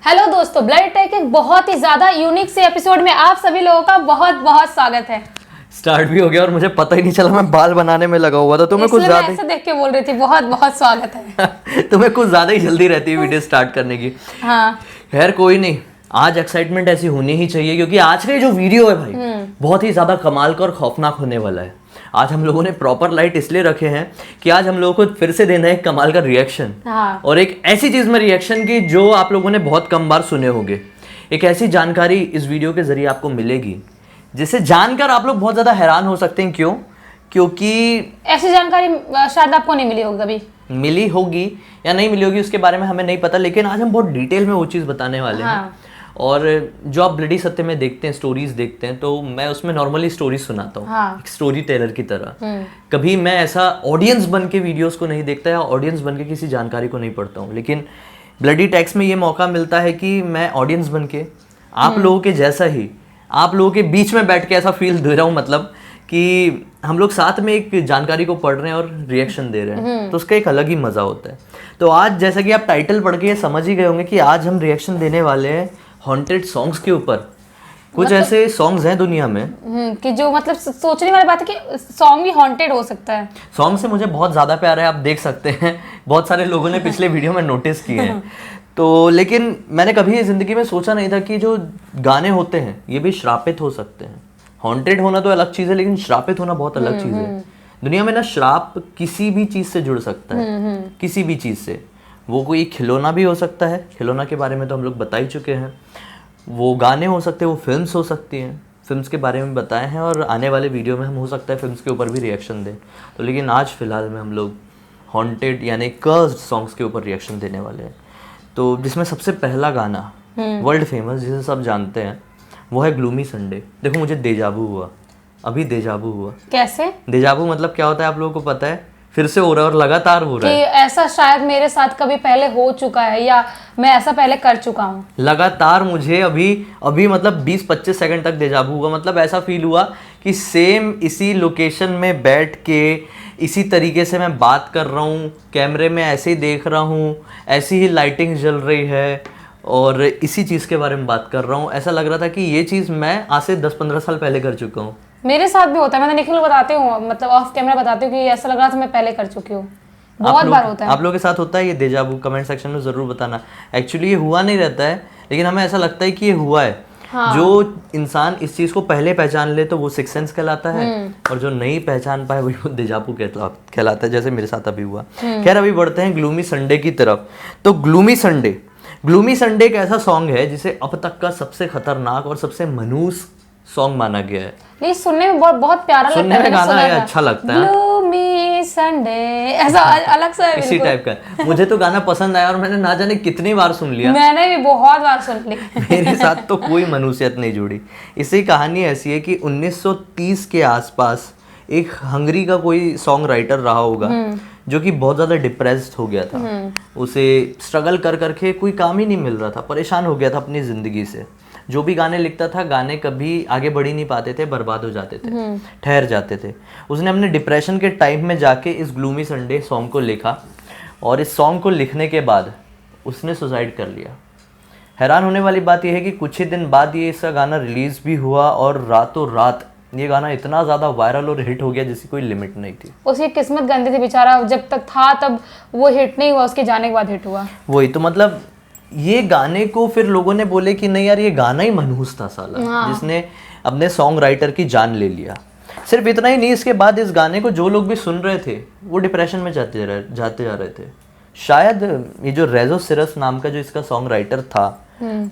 Hello दोस्तों, blood take एक बहुत ही ज्यादा यूनिक से एपिसोड में आप सभी लोगों का बहुत बहुत स्वागत है। स्टार्ट भी हो गया और मुझे पता ही नहीं चला, मैं बाल बनाने में लगा हुआ था। तुम्हें कुछ ज्यादा ऐसे देख के बोल रही थी बहुत बहुत स्वागत है। तुम्हें कुछ ज्यादा ही जल्दी रहती है वीडियो स्टार्ट करने की। हाँ, खैर कोई नहीं, आज एक्साइटमेंट ऐसी होनी ही चाहिए क्योंकि आज का जो वीडियो है भाई बहुत ही ज्यादा कमाल का और खौफनाक होने वाला है। आज हम लोगों ने प्रॉपर लाइट इसलिए रखे हैं कि आज हम लोगों को फिर से देना है एक कमाल का रिएक्शन। हाँ। और एक ऐसी चीज में रिएक्शन की जो आप लोगों ने बहुत कम बार सुने होंगे। एक ऐसी जानकारी इस वीडियो के जरिए आपको मिलेगी जिसे जानकर आप लोग बहुत ज्यादा हैरान हो सकते हैं। क्यों? क्योंकि ऐसी जानकारी शायद आपको नहीं मिली होगी कभी। मिली होगी या नहीं मिली होगी उसके बारे में हमें नहीं पता, लेकिन आज हम बहुत डिटेल में वो चीज़ बताने वाले हैं। और जो आप ब्लडी सत्य में देखते हैं, स्टोरीज देखते हैं, तो मैं उसमें नॉर्मली स्टोरीज सुनाता हूँ। हाँ। एक स्टोरी टेलर की तरह। कभी मैं ऐसा ऑडियंस बन के वीडियोस को नहीं देखता या ऑडियंस बन के किसी जानकारी को नहीं पढ़ता हूँ, लेकिन ब्लडी टैक्स में ये मौका मिलता है कि मैं ऑडियंस बन के आप लोगों के जैसा ही आप लोगों के बीच में बैठ के ऐसा फील दे रहा हूँ, मतलब कि हम लोग साथ में एक जानकारी को पढ़ रहे हैं और रिएक्शन दे रहे हैं, तो उसका एक अलग ही मजा होता है। तो आज जैसा कि आप टाइटल पढ़ के ये समझ ही गए होंगे कि आज हम रिएक्शन देने वाले हैं हॉन्टेड सॉन्ग्स के ऊपर। कुछ मतलब, ऐसे सॉन्ग्स हैं दुनिया में कि जो मतलब सोचने वाली बात है कि सॉन्ग भी हॉन्टेड हो सकता है। सॉन्ग से मुझे बहुत ज्यादा प्यार है, आप देख सकते हैं, बहुत सारे लोगों ने पिछले वीडियो में नोटिस किए हैं। तो लेकिन मैंने कभी जिंदगी में सोचा नहीं था कि जो गाने होते हैं ये भी श्रापित हो सकते हैं। हॉन्टेड होना तो अलग चीज है, लेकिन श्रापित होना बहुत अलग चीज है। दुनिया में ना श्राप किसी भी चीज से जुड़ सकता है, किसी भी चीज से। वो कोई खिलौना भी हो सकता है, खिलौना के बारे में तो हम लोग बता ही चुके हैं। वो गाने हो सकते हैं, वो फिल्म्स हो सकती हैं, फिल्म्स के बारे में बताए हैं, और आने वाले वीडियो में हम हो सकता है फिल्म्स के ऊपर भी रिएक्शन दें। तो लेकिन आज फिलहाल में हम लोग हॉन्टेड यानी कर्स्ड सॉन्ग्स के ऊपर रिएक्शन देने वाले हैं। तो जिसमें सबसे पहला गाना वर्ल्ड फेमस जिसे सब जानते हैं वो है ग्लूमी संडे। देखो मुझे देजाबू हुआ, अभी देजाबू हुआ। कैसे? देजाबू मतलब क्या होता है आप लोगों को पता है? फिर से हो रहा है और लगातार हो रहा है। कि ऐसा शायद मेरे साथ कभी पहले हो चुका है या मैं ऐसा पहले कर चुका हूँ। लगातार मुझे अभी मतलब 20-25 सेकंड तक देजाबू हुआ। मतलब ऐसा फील हुआ कि सेम इसी लोकेशन में बैठ के इसी तरीके से मैं बात कर रहा हूँ, कैमरे में ऐसे ही देख रहा हूँ, ऐसी ही लाइटिंग जल रही है और इसी चीज़ के बारे में बात कर रहा हूँ। ऐसा लग रहा था कि ये चीज़ मैं आज से 10-15 साल पहले कर चुका हूँ। मेरे साथ भी होता है, मैं निखिल को बताती हूँ, मतलब ऑफ कैमरा बताती हूँ कि ऐसा लग रहा था मैं पहले कर चुकी हूँ। बहुत बार होता है। आप लोगों के साथ होता है ये देजाबू? कमेंट सेक्शन में जरूर बताना। एक्चुअली ये हुआ नहीं रहता है, लेकिन हमें ऐसा लगता है कि ये हुआ है। हाँ। जो इंसान इस चीज को पहले पहचान ले तो वो सिक्स सेंस कहलाता है, और जो नहीं पहचान पाए वही वो देजाबू कहलाता है, जैसे मेरे साथ अभी हुआ। खैर अभी बढ़ते हैं ग्लूमी संडे की तरफ। तो ग्लूमी संडे एक ऐसा सॉन्ग है जिसे अब तक का सबसे खतरनाक और सबसे मनहूस सॉन्ग माना गया है। नहीं, सुनने में बहुत प्यारा लगता है। सुनने में गाना है अच्छा लगता है, ग्लूमी संडे ऐसा अलग सा है, इसी टाइप का। मुझे तो गाना पसंद आया और मैंने ना जाने कितनी बार सुन लिया। मैंने भी बहुत बार सुन लिया। मेरे साथ तो कोई मनुष्यत नहीं जुड़ी। इसकी कहानी ऐसी है कि 1930 के आसपास एक हंगरी का कोई सॉन्ग राइटर रहा होगा जो कि बहुत ज़्यादा डिप्रेस्ड हो गया था। उसे स्ट्रगल कर करके कोई काम ही नहीं मिल रहा था, परेशान हो गया था अपनी ज़िंदगी से। जो भी गाने लिखता था, गाने कभी आगे बढ़ ही नहीं पाते थे, बर्बाद हो जाते थे, ठहर जाते थे। उसने अपने डिप्रेशन के टाइम में जाके इस ग्लूमी संडे सॉन्ग को लिखा, और इस सॉन्ग को लिखने के बाद उसने सुसाइड कर लिया। हैरान होने वाली बात यह है कि कुछ ही दिन बाद ये इसका गाना रिलीज़ भी हुआ, और रातों रात ये गाना इतना ज़्यादा वायरल और हिट हो गया जिसकी कोई लिमिट नहीं थी। उसकी किस्मत गंदी थी बेचारा, जब तक था तब वो हिट नहीं हुआ, उसके जाने के बाद हिट हुआ। वही तो, मतलब ये गाने को फिर लोगों ने बोले कि नहीं यार ये गाना ही मनहूस था साला। हाँ। जिसने अपने सॉन्ग राइटर की जान ले लिया। सिर्फ इतना ही नहीं, इसके बाद इस गाने को जो लोग भी सुन रहे थे वो डिप्रेशन में जाते जा रहे थे। शायद ये जो रेजो सिरस नाम का जो इसका सॉन्ग राइटर था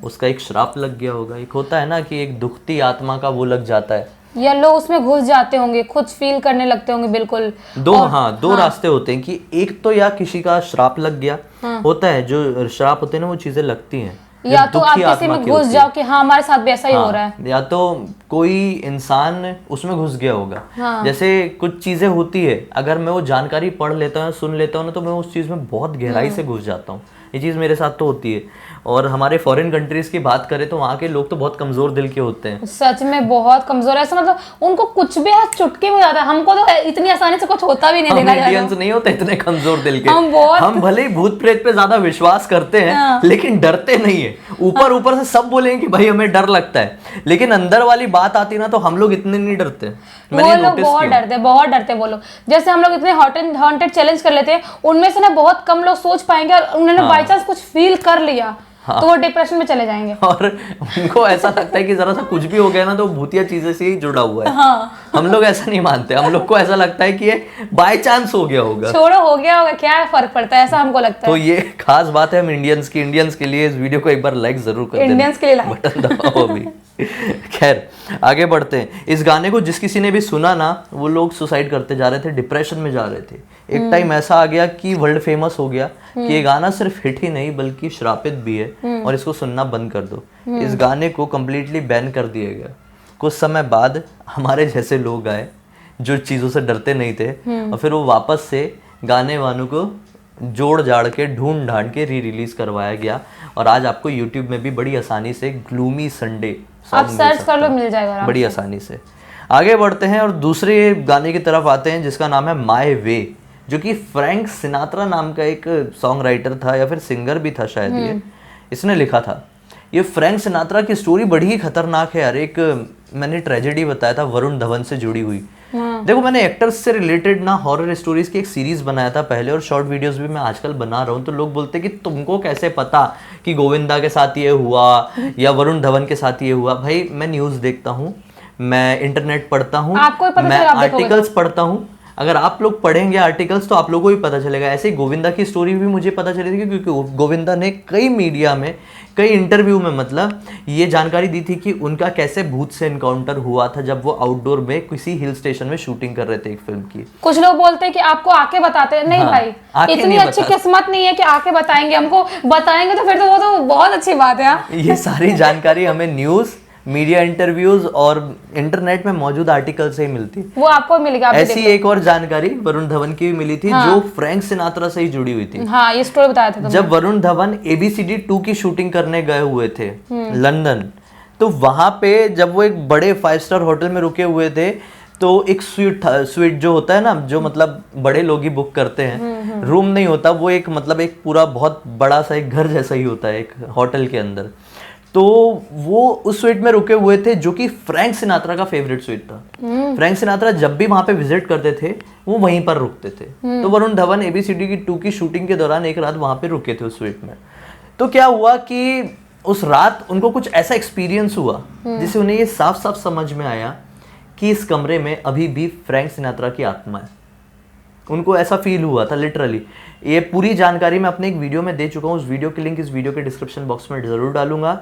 उसका एक श्राप लग गया होगा। एक होता है ना कि एक दुखती आत्मा का वो लग जाता है, या लोग उसमें घुस जाते होंगे, खुद फील करने लगते होंगे। बिल्कुल दो रास्ते होते हैं कि एक तो या किसी का श्राप लग गया होता है, जो श्राप होते हैं ना वो चीजें लगती हैं, या तो आप किसी में घुस जाओ कि हाँ हमारे साथ भी ऐसा ही हो रहा है, या तो कोई इंसान उसमें घुस गया होगा। जैसे कुछ चीजें होती है, अगर मैं वो जानकारी पढ़ लेता हूँ, सुन लेता हूँ ना, तो मैं उस चीज में बहुत गहराई से घुस जाता हूँ। ये चीज़ मेरे साथ तो होती है। और हमारे फॉरेन कंट्रीज की बात करें तो वहाँ के लोग तो बहुत कमज़ोर दिल के होते हैं। सच में बहुत कमजोर है, ऐसा मतलब उनको कुछ भी चुटकी में जाता है। हमको तो इतनी आसानी से कुछ होता भी नहीं, हम देखा जाए इंडियंस तो। नहीं होते इतने कमजोर दिल के। हम हम भले ही भूत प्रेत पे ज्यादा विश्वास करते हैं लेकिन डरते नहीं है। ऊपर ऊपर से सब बोलेंगे कि भाई हमें डर लगता है, लेकिन अंदर वाली बात आती ना तो हम लोग इतने नहीं डरते। मैंने वो लोग नोटिस बहुत किया। डरते, बहुत डरते वो लोग। जैसे हम लोग इतने हॉन्टेड चैलेंज कर लेते हैं, उनमें से ना बहुत कम लोग सोच पाएंगे और उन्होंने बाई चांस कुछ फील कर लिया तो वो डिप्रेशन में चले जाएंगे। और उनको ऐसा लगता है कि जरा सा कुछ भी हो गया ना तो भूतिया चीजें से ही जुड़ा हुआ है। हम लोग ऐसा नहीं मानते, हम लोग को ऐसा लगता है कि ये बाय चांस हो गया होगा। छोड़ो, हो गया होगा, क्या फर्क पड़ता है, ऐसा हमको लगता है। तो ये खास बात है हम इंडियंस के लिए। इस वीडियो को एक बार लाइक जरूर कर देना, इंडियंस के लिए like। बटन दबाओ अभी। खैर आगे बढ़ते हैं। इस गाने को जिस किसी ने भी सुना ना, वो लोग सुसाइड करते जा रहे थे, डिप्रेशन में जा रहे थे। एक टाइम ऐसा आ गया कि वर्ल्ड फेमस हो गया कि ये गाना सिर्फ हिट ही नहीं बल्कि श्रापित भी है और इसको सुनना बंद कर दो। इस गाने को कम्प्लीटली बैन कर दिया गया। कुछ समय बाद हमारे जैसे लोग आए जो चीज़ों से डरते नहीं थे और फिर वो वापस से गाने वानों को जोड़ जाड़ के ढूंढ ढांड के रिलीज करवाया गया और आज आपको यूट्यूब में भी बड़ी आसानी से ग्लूमी संडे आप सर्च कर लो, मिल जाएगा आराम बड़ी आसानी से। आगे बढ़ते हैं और दूसरे गाने की तरफ आते हैं जिसका नाम है माय वे, जो कि फ्रैंक सिनात्रा नाम का एक सॉन्ग राइटर था या फिर सिंगर भी था शायद, ये इसने लिखा था। ये फ्रैंक सिनात्रा की स्टोरी बड़ी ही खतरनाक है यार। एक मैंने ट्रेजेडी बताया था वरुण धवन से जुड़ी हुई। देखो मैंने एक्टर्स से रिलेटेड ना हॉरर स्टोरीज की एक सीरीज बनाया था पहले और शॉर्ट वीडियोस भी मैं आजकल बना रहा हूँ। तो लोग बोलते हैं कि तुमको कैसे पता कि गोविंदा के साथ ये हुआ या वरुण धवन के साथ ये हुआ। भाई मैं न्यूज़ देखता हूँ, मैं इंटरनेट पढ़ता हूँ, मैं आर्टिकल्स पढ़ता हूँ। अगर आप लोग पढ़ेंगे आर्टिकल्स तो आप लोगों को भी पता चलेगा। ऐसे ही गोविंदा की स्टोरी भी मुझे पता चली थी क्योंकि गोविंदा ने कई मीडिया में, कई इंटरव्यू में मतलब ये जानकारी दी थी कि उनका कैसे भूत से इनकाउंटर हुआ था जब वो आउटडोर में किसी हिल स्टेशन में शूटिंग कर रहे थे एक फिल्म की। कुछ लोग बोलते हैं कि आपको आके बताते हैं, नहीं भाई इतनी अच्छी किस्मत नहीं है कि आके बताएंगे हमको। बताएंगे तो फिर तो वो तो बहुत अच्छी बात है। ये सारी जानकारी हमें न्यूज़, मीडिया इंटरव्यूज और इंटरनेट में मौजूद आर्टिकल से ही मिलती है। वो आपको मिलेगा। ऐसी एक और जानकारी वरुण धवन की भी मिली थी जो फ्रैंक सिनात्रा से ही जुड़ी हुई थी। हाँ, ये स्टोरी बताया था तुमने। जब वरुण धवन ABCD 2 की शूटिंग करने गए हुए थे लंदन, तो वहां पे जब वो एक बड़े 5 स्टार होटल में रुके हुए थे तो एक स्वीट जो होता है ना, जो मतलब बड़े लोग ही बुक करते हैं, रूम नहीं होता वो, एक मतलब एक पूरा बहुत बड़ा सा एक घर जैसा ही होता है एक होटल के अंदर। तो वो उस स्वीट में रुके हुए थे जो कि फ्रैंक सिनात्रा का फेवरेट स्वीट था। फ्रैंक सिनात्रा जब भी वहां पे विजिट करते थे वो वहीं पर रुकते थे। तो वरुण धवन ABCD की 2 की शूटिंग के दौरान एक रात वहां पे रुके थे उस स्वीट में। तो क्या हुआ कि उस रात उनको कुछ ऐसा एक्सपीरियंस हुआ जिससे उन्हें ये साफ साफ समझ में आया कि इस कमरे में अभी भी फ्रैंक सिनात्रा की आत्मा है। उनको ऐसा फील हुआ था लिटरली। ये पूरी जानकारी मैं अपने एक वीडियो में दे चुका हूँ। उस वीडियो की लिंक इस वीडियो के डिस्क्रिप्शन बॉक्स में ज़रूर डालूंगा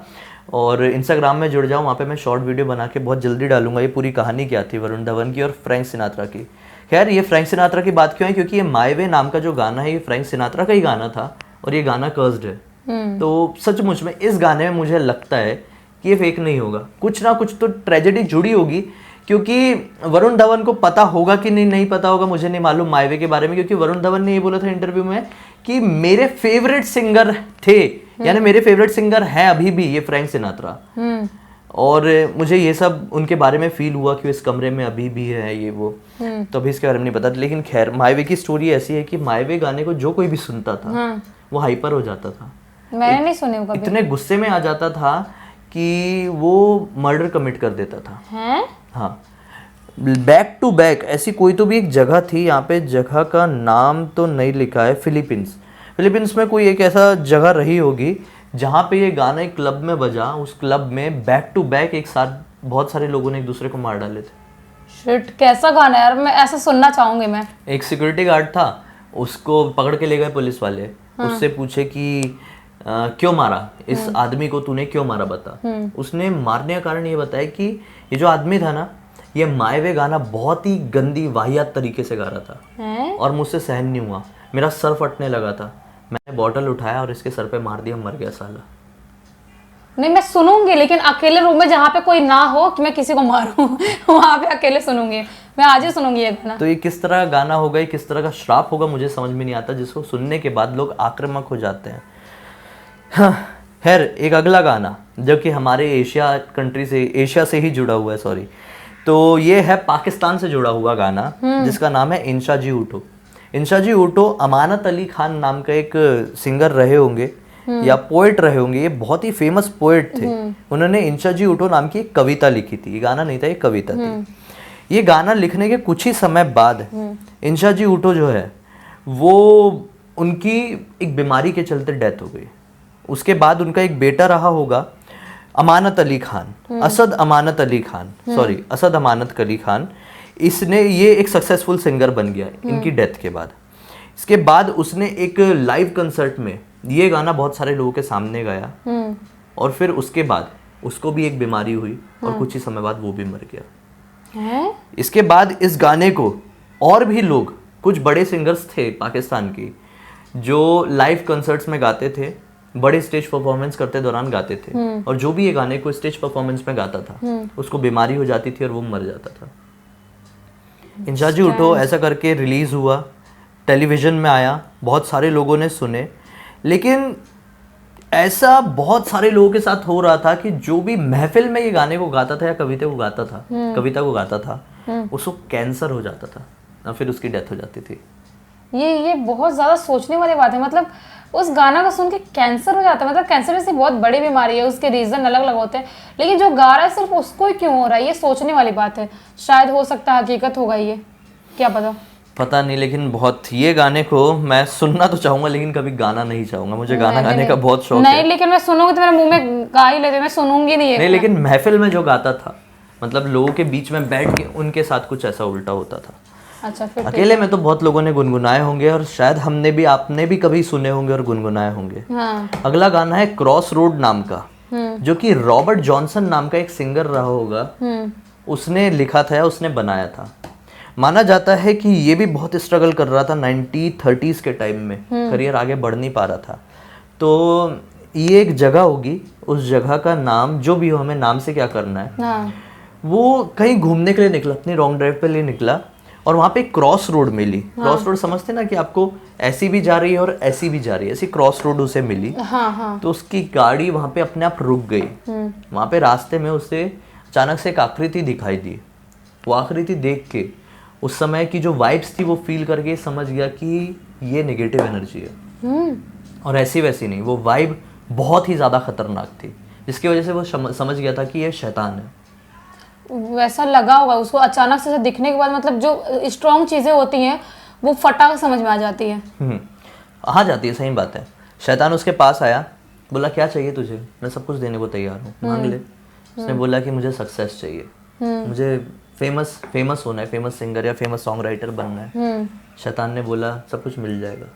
और इंस्टाग्राम में जुड़ जाओ, वहाँ पे मैं शॉर्ट वीडियो बना के बहुत जल्दी डालूंगा। ये पूरी कहानी क्या थी वरुण धवन की और फ्रैंक सिनात्रा की। खैर ये फ्रैंक सिनात्रा की बात क्यों है, क्योंकि ये माय वे नाम का जो गाना है ये फ्रैंक सिनात्रा का ही गाना था और ये गाना कर्स्ड है। तो सचमुच में इस गाने में मुझे लगता है कि ये फेक नहीं होगा, कुछ ना कुछ तो ट्रेजेडी जुड़ी होगी। क्योंकि वरुण धवन को पता होगा कि नहीं पता होगा मुझे नहीं मालूम माय वे के बारे में, क्योंकि वरुण धवन ने ये बोला था इंटरव्यू में कि मेरे फेवरेट सिंगर थे, यानी मेरे फेवरेट सिंगर हैं अभी भी ये फ्रैंक सिनात्रा। और मुझे ये सब उनके बारे में फील हुआ कि इस कमरे में अभी भी है ये वो। तो अभी इसके बारे में नहीं पता। लेकिन खैर माय वे की स्टोरी ऐसी है कि माय वे गाने को जो कोई भी सुनता था वो हाइपर हो जाता था। मैंने नहीं सुने वो कभी। इतने गुस्से में आ जाता था कि वो मर्डर कमिट कर देता था। हाँ, बैक टू बैक ऐसी कोई तो भी एक जगह थी, यहाँ पे जगह का नाम तो नहीं लिखा है, फिलीपींस में कोई एक ऐसा जगह रही होगी जहाँ पे ये गाना एक क्लब में बजा। उस क्लब में बैक टू बैक एक साथ बहुत सारे लोगों ने एक दूसरे को मार डाले थे। शिट, कैसा गाना यार, मैं ऐसा सुनना चाहूंगी मैं। एक सिक्योरिटी गार्ड था, उसको पकड़ के ले गए पुलिस वाले। उससे पूछे कि क्यों मारा इस आदमी को, तूने क्यों मारा बता। उसने मारने का कारण ये बताया कि ये जो आदमी था ना, ये माय वे गाना बहुत ही गंदी वाहियात तरीके से गा रहा था और मुझसे सहन नहीं हुआ, मेरा सर फटने लगा था, मैंने बॉटल उठाया और इसके सर पे मार दिया, मर गया साला। नहीं मैं सुनूंगी, लेकिन अकेले रूम में जहाँ पे कोई ना हो कि मैं किसी को मारूं वहां पे अकेले सुनूंगी, मैं आज ही सुनूंगी ये गाना। तो ये किस तरह का गाना होगा, ये किस तरह का श्राप होगा मुझे समझ में नहीं आता, जिसको सुनने के बाद लोग आक्रामक हो जाते हैं। हाँ, खैर एक अगला गाना जो कि हमारे एशिया से ही जुड़ा हुआ है, सॉरी, तो ये है पाकिस्तान से जुड़ा हुआ गाना जिसका नाम है इंशा जी उठो। इंशा जी उठो अमानत अली खान नाम का एक सिंगर रहे होंगे या पोएट रहे होंगे, ये बहुत ही फेमस पोएट थे। उन्होंने इंशा जी उठो नाम की एक कविता लिखी थी, ये गाना नहीं था, ये कविता थी। ये गाना लिखने के कुछ ही समय बाद इंशा जी उठो जो है वो उनकी एक बीमारी के चलते डेथ हो गई। उसके बाद उनका एक बेटा रहा होगा अमानत अली खान, असद अमानत अली खान, सॉरी असद अमानत अली खान। इसने ये एक सक्सेसफुल सिंगर बन गया इनकी डेथ के बाद। इसके बाद उसने एक लाइव कंसर्ट में ये गाना बहुत सारे लोगों के सामने गाया और फिर उसके बाद उसको भी एक बीमारी हुई और कुछ ही समय बाद वो भी मर गया। इसके बाद इस गाने को और भी लोग, कुछ बड़े सिंगर्स थे पाकिस्तान की जो लाइव कंसर्ट्स में गाते थे, बड़े स्टेज परफॉर्मेंस करते दौरान गाते थे, और जो भी ये गाने को स्टेज परफॉर्मेंस में गाता था उसको बीमारी हो जाती थी और वो मर जाता था। इंशा जी उठो ऐसा करके रिलीज हुआ, टेलीविजन में आया, बहुत सारे लोगों ने सुने, लेकिन ऐसा बहुत सारे लोगों के साथ हो रहा था कि जो भी महफिल में ये गाने को गाता था या कविता को गाता था उसको कैंसर हो जाता था और फिर उसकी डेथ हो जाती थी। ये बहुत ज्यादा सोचने वाली बात है। मतलब उस गाना को सुन के कैंसर हो जाता है, मतलब कैंसर जैसी बहुत बड़ी बीमारी है, उसके रीजन अलग अलग होते हैं, लेकिन जो गा रहा है सिर्फ उसको ही क्यों हो रहा है, ये सोचने वाली बात है। शायद हो सकता है हकीकत होगा, ये क्या पता नहीं। लेकिन बहुत, ये गाने को मैं सुनना तो चाहूंगा लेकिन कभी गाना नहीं चाहूंगा। मुझे गाना गाने का बहुत शौक है। नहीं, लेकिन मैं सुनूंगी तो मेरे मुंह में गा ही लेते, मैं सुनूंगी नहीं। लेकिन महफिल में जो गाता था, मतलब लोगों के बीच में बैठ के उनके साथ कुछ ऐसा उल्टा होता था। अच्छा, फिर अकेले में तो बहुत लोगों ने गुनगुनाए होंगे और शायद आपने भी कभी सुने होंगे और गुनगुनाए होंगे। अगला गाना है क्रॉस रोड नाम का, जो कि रॉबर्ट जॉनसन नाम का एक सिंगर रहा होगा, उसने लिखा था या उसने बनाया था। माना जाता है कि ये भी बहुत स्ट्रगल कर रहा था 1930s के टाइम में, करियर आगे बढ़ नहीं पा रहा था। तो ये एक जगह होगी, उस जगह का नाम जो भी हो, हमें नाम से क्या करना है। वो कहीं घूमने के लिए निकला, अपनी लॉन्ग ड्राइव पे लिए निकला और वहाँ पे क्रॉस रोड मिली। क्रॉस रोड समझते ना कि आपको ऐसी भी जा रही है और ऐसी भी जा रही है, ऐसी क्रॉस रोड उसे मिली। तो उसकी गाड़ी वहाँ पे अपने आप रुक गई। वहाँ पे रास्ते में उसे अचानक से एक आकृति दिखाई दी। वो आकृति देख के उस समय की जो वाइब्स थी वो फील करके समझ गया कि ये नेगेटिव एनर्जी है और ऐसी वैसी नहीं, वो वाइब बहुत ही ज़्यादा खतरनाक थी, जिसकी वजह से वो समझ गया था कि ये शैतान है। वैसा लगा होगा उसको अचानक से दिखने के बाद, मतलब जो स्ट्रॉन्ग चीज़ें होती हैं वो फटाक समझ में आ जाती है। आ जाती है, सही बात है। शैतान उसके पास आया, बोला क्या चाहिए तुझे, मैं सब कुछ देने को तैयार हूँ, मांग ले। उसने बोला कि मुझे सक्सेस चाहिए, मुझे फेमस होना है, फेमस सिंगर या फेमस सॉन्ग राइटर बनना है। शैतान ने बोला सब कुछ मिल जाएगा।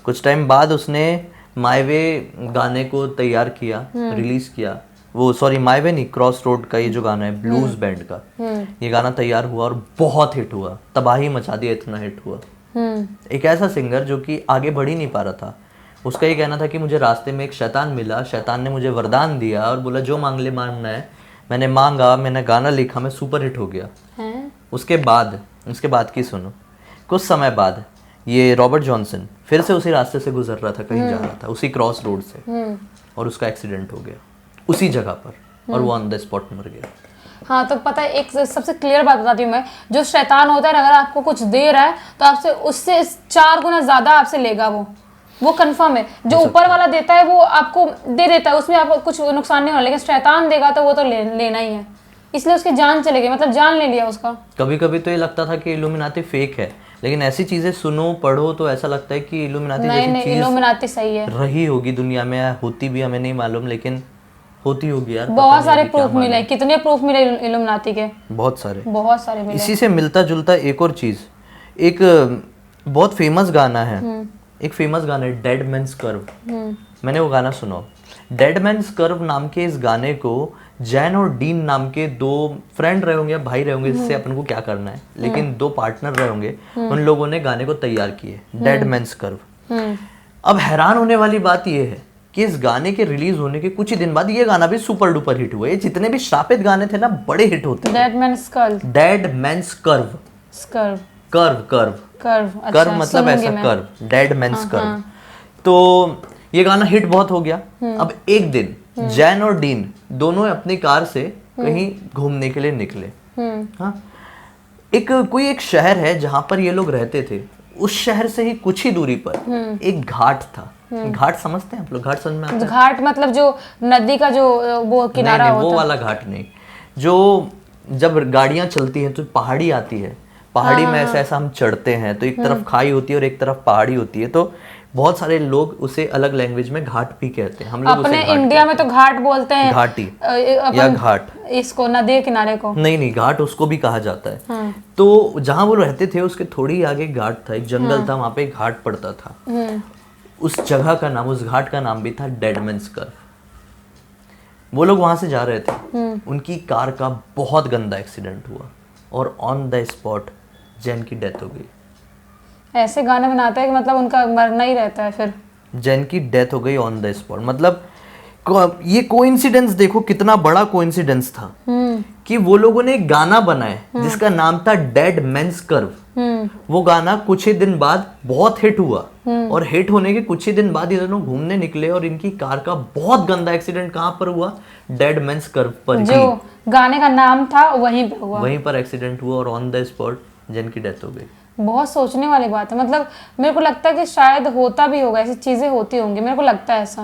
कुछ टाइम बाद उसने माय वे गाने को तैयार किया, रिलीज किया। वो सॉरी माय वे नहीं, क्रॉस रोड का ये जो गाना है ब्लूज बैंड का, ये गाना तैयार हुआ और बहुत हिट हुआ, तबाही मचा दिया, इतना हिट हुआ। एक ऐसा सिंगर जो कि आगे बढ़ ही नहीं पा रहा था, उसका ये कहना था कि मुझे रास्ते में एक शैतान मिला, शैतान ने मुझे वरदान दिया और बोला जो मांग ले, मांगना है। मैंने मांगा, मैंने गाना लिखा, मैं सुपर हिट हो गया। उसके बाद की सुनो, कुछ समय बाद ये रॉबर्ट जॉनसन फिर से उसी रास्ते से गुजर रहा था, कहीं जा रहा था, उसी क्रॉस रोड से, और उसका एक्सीडेंट हो गया उसी जगह पर और वो ऑन द स्पॉट मर गया। हाँ, तो पता है एक सबसे क्लियर बात बताती हूँ मैं, जो शैतान होता है अगर आपको कुछ दे रहा है तो आपसे उससे 4 गुना ज्यादा आपसे लेगा, वो कंफर्म है। जो ऊपर वाला देता है वो आपको दे देता है, उसमें आपको कुछ नुकसान नहीं होना, लेकिन शैतान देगा तो वो तो लेना ही है। इसलिए उसकी जान चली गई, मतलब जान ले लिया उसका। कभी कभी तो ये लगता था कि इल्यूमिनाती फेक है, लेकिन ऐसी चीजें सुनो पढ़ो तो ऐसा लगता है कि इल्यूमिनाती जैसी चीज इल्यूमिनाती सही है, रही होगी दुनिया में, होती भी हमें नहीं मालूम, लेकिन होती होगी यार। बहुत सारे प्रूफ मिले, कितने प्रूफ मिले इल्यूमिनाती के, बहुत सारे मिले। इसी से मिलता जुलता एक और चीज, एक बहुत फेमस गाना है, डेड मैन्स कर्व। मैंने वो गाना सुना। डेड मैन्स कर्व नाम के इस गाने को जैन और डीन नाम के 2 फ्रेंड रहे होंगे, भाई रहे होंगे, इससे अपन को क्या करना है, लेकिन 2 पार्टनर रहे होंगे, उन लोगों ने गाने को तैयार किए, डेड मैन्स कर्व। अब हैरान होने वाली बात यह है कि इस गाने के रिलीज होने के कुछ ही दिन बाद ये गाना भी सुपर डुपर हिट हुआ। ये जितने भी श्रापित गाने थे ना, बड़े हिट होते हैं। डेड मैन्स कर्व मतलब ऐसा कर्व, डेड मैन्स कर्व। तो ये गाना हिट बहुत हो गया। अब एक दिन जैन और डीन दोनों अपनी कार से कहीं घूमने के लिए निकले। हाँ, कोई एक शहर है जहां पर ये लोग रहते थे। उस शहर से ही कुछ ही दूरी पर एक घाट था। घाट समझते हैं आप लोग? घाट समझ में आता है? घाट मतलब जो नदी का जो वो किनारा नहीं, होता वो वाला घाट नहीं। जो जब गाड़ियां चलती हैं तो पहाड़ी आती है, पहाड़ी में ऐसा ऐसा हम चढ़ते हैं तो एक तरफ खाई होती है और एक तरफ पहाड़ी होती है। तो बहुत सारे लोग उसे अलग लैंग्वेज में घाट भी कहते हैं। हम लोग अपने उसे घाट इंडिया में तो घाट बोलते हैं, घाटी या घाट। इसको नदी के किनारे को नहीं, घाट उसको भी कहा जाता है। तो जहां वो रहते थे उसके थोड़ी आगे घाट था, एक जंगल था, वहां पे एक घाट पड़ता था। उस जगह का नाम, उस घाट का नाम भी था डेडमैन्स कर्व। वो लोग वहां से जा रहे थे, उनकी कार का बहुत गंदा एक्सीडेंट हुआ और ऑन द स्पॉट जैन की डेथ हो गई। ऐसे गाने बनाते हैं कि मतलब उनका मरना ही रहता है फिर। जैन की डेथ हो गई ऑन द स्पॉट। मतलब ये कोइंसिडेंस देखो कितना बड़ा कोइंसिडेंस था कि वो लोगों ने एक गाना बनाया जिसका नाम था डेड मैन्स कर्व। वो गाना कुछ ही दिन बाद बहुत हिट हुआ और हिट होने के कुछ ही दिन बाद ये दोनों घूमने निकले और इनकी कार का बहुत गंदा एक्सीडेंट कहां पर हुआ? डेड मैन्स कर्व पर। जो गाने का नाम था वहीं पे हुआ, वहीं पर एक्सीडेंट हुआ और ऑन द स्पॉट जैन की डेथ हो गई। बहुत सोचने वाली बात है। मतलब मेरे को लगता है कि शायद होता भी होगा, ऐसी चीजें होती होंगी। मेरे को लगता है ऐसा,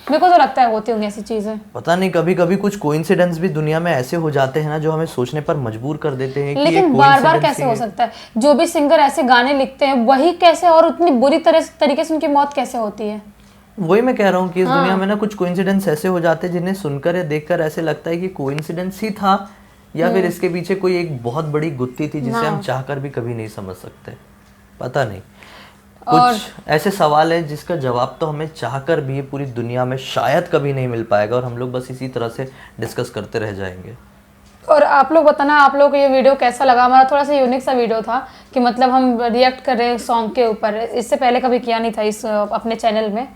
मेरे को तो लगता है होती होंगी ऐसी चीजें। पता नहीं, कभी कभी कुछ कोइंसिडेंस भी दुनिया में ऐसे हो जाते हैं ना जो हमें सोचने पर मजबूर कर देते हैं कि लेकिन बार बार कैसे हो सकता है? जो भी सिंगर ऐसे गाने लिखते हैं वही कैसे, और उतनी बुरी तरीके से उनकी मौत कैसे होती है? वही मैं कह रहा हूँ कि इस दुनिया में ना कुछ कोइंसिडेंस ऐसे हो जाते हैं जिन्हें सुनकर या देखकर ऐसे लगता है कि कोइंसिडेंस ही था या फिर इसके पीछे कोई एक बहुत बड़ी गुत्थी थी जिसे हम चाहकर भी कभी नहीं समझ सकते। पता नहीं, कुछ ऐसे सवाल है जिसका जवाब तो हमें चाहकर भी पूरी दुनिया में शायद कभी नहीं मिल पाएगा और हम लोग बस इसी तरह से डिस्कस करते रह जाएंगे। और आप लोग बताना, आप लोगों को ये वीडियो कैसा लगा? हमारा थोड़ा सा यूनिक सा वीडियो था कि मतलब हम रिएक्ट कर रहे हैं सॉन्ग के ऊपर, इससे पहले कभी किया नहीं था इस अपने चैनल में।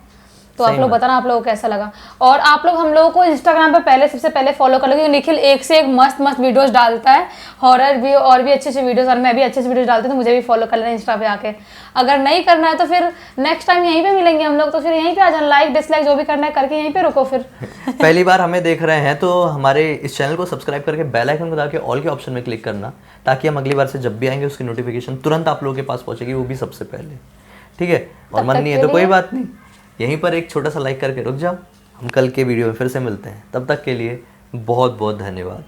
तो आप लोग बताना आप लोगों को कैसा लगा। और आप लोग हम लोगों को इंस्टाग्राम पे सबसे पहले फॉलो कर लो, क्योंकि निखिल एक से एक मस्त मस्त वीडियोस डालता है, हॉरर भी और भी अच्छे वीडियोस, और मैं भी अच्छे वीडियोस डालती हूँ, तो मुझे भी फॉलो कर लेना इंस्टा पे आके। अगर नहीं करना है तो फिर नेक्स्ट टाइम यहीं पे मिलेंगे हम लोग, तो फिर यहीं पे आ जाना, लाइक डिसलाइक जो भी करना है करके यहीं पे रुको फिर। पहली बार हमें देख रहे हैं तो हमारे इस चैनल को सब्सक्राइब करके बेल आइकन को दबा के ऑल के ऑप्शन में क्लिक करना, ताकि हम अगली बार से जब भी आएंगे उसकी नोटिफिकेशन तुरंत आप लोगों के पास पहुंचेगी, वो भी सबसे पहले। ठीक है? और मन नहीं है तो कोई बात नहीं, यहीं पर एक छोटा सा लाइक करके रुक जाओ। हम कल के वीडियो में फिर से मिलते हैं, तब तक के लिए बहुत बहुत धन्यवाद।